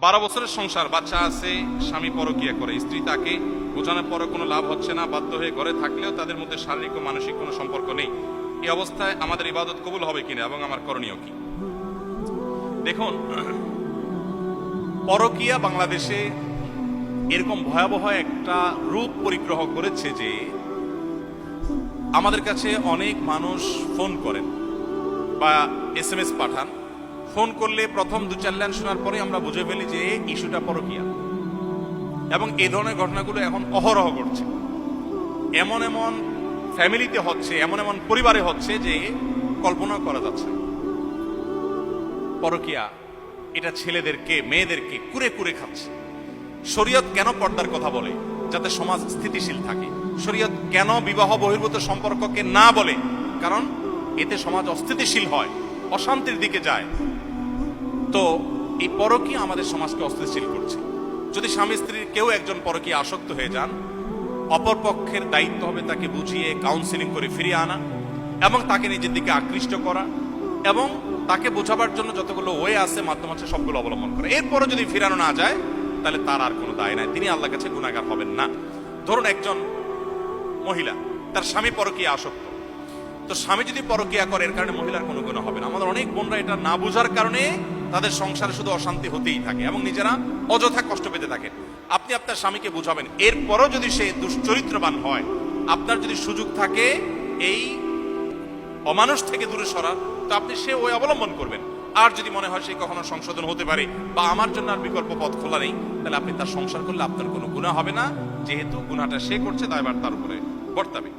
12 বছরের সংসার, বাচ্চা আছে, স্বামী পরকিয়া করে, স্ত্রী তাকে বোঝানোর পরে কোনো লাভ হচ্ছে না, বাধ্য হয়ে ঘরে থাকলেও তাদের মধ্যে শারীরিক ও মানসিক কোনো সম্পর্ক নেই। এই অবস্থায় আমাদের ইবাদত কবুল হবে কিনা এবং আমার করণীয় কি? দেখুন, পরকিয়া বাংলাদেশে এরকম ভয়াবহ একটা রূপ পরিগ্রহ করেছে যে আমাদের কাছে অনেক মানুষ ফোন করেন বা SMS পাঠান। ফোন করলে প্রথম 2-4 লাইন শোনার পরে আমরা বুঝে ফেলি যে ইস্যুটা পরকিয়া, এবং এই ধরনের ঘটনাগুলো এখন অহরহ ঘটছে। এমন এমন ফ্যামিলিতে হচ্ছে, এমন এমন পরিবারে হচ্ছে যে কল্পনা করা যাচ্ছে না। পরকিয়া এটা ছেলেদেরকে মেয়েদেরকে কুরে কুরে খাচ্ছে। শরীয়ত কেন পর্দার কথা বলে? যাতে সমাজ স্থিতিশীল থাকে। শরীয়ত কেন বিবাহ বহির্ভূত সম্পর্ককে না বলে? কারণ এতে সমাজ অস্থিতিশীল হয়, অশান্তির দিকে যায়। তো এই পরকীয়া আমাদের সমাজকে অস্থিতিশীল করছে। যদি স্বামী স্ত্রীর কেউ একজন পরকীয়া আসক্ত হয়ে যান, অপর পক্ষের দায়িত্ব হবে তাকে বুঝিয়ে কাউন্সিলিং করে ফিরিয়ে আনা এবং তাকে নিজের দিকে আকৃষ্ট করা, এবং তাকে বোঝাবার জন্য যতগুলো ওয়ে আছে, মাধ্যম আছে, সবগুলো অবলম্বন করা। এরপরও যদি ফিরানো না যায় তাহলে তার আর কোনো দায় নাই, তিনি আল্লাহর কাছে গুনাহগার হবেন না। ধরুন একজন মহিলা, তার স্বামী পরকীয়া আসক্ত, তো স্বামী যদি পরকীয়া করে এর কারণে মহিলার কোনো গুনাহ হবে না। আমাদের অনেক বোনরা এটা না বোঝার কারণে তাদের সংসারে শুধু অশান্তি হতেই থাকে এবং নিজেরা অযথা কষ্ট পেতে থাকে। আপনি আপনার স্বামীকে বুঝাবেন, এরপরও যদি সে দুশ্চরিত্রবান হয়, আপনার যদি সুযোগ থাকে এই অমানুষ থেকে দূরে সরা, তো আপনি সে ওই অবলম্বন করবেন। আর যদি মনে হয় সে কখনো সংশোধন হতে পারে বা আমার জন্য আর বিকল্প পথ খোলা নেই, তাহলে আপনি তার সংসার করলে আপনার কোনো গুনাহ হবে না, যেহেতু গুনাহটা সে করছে দায়ভার তার উপরে বর্তাবে।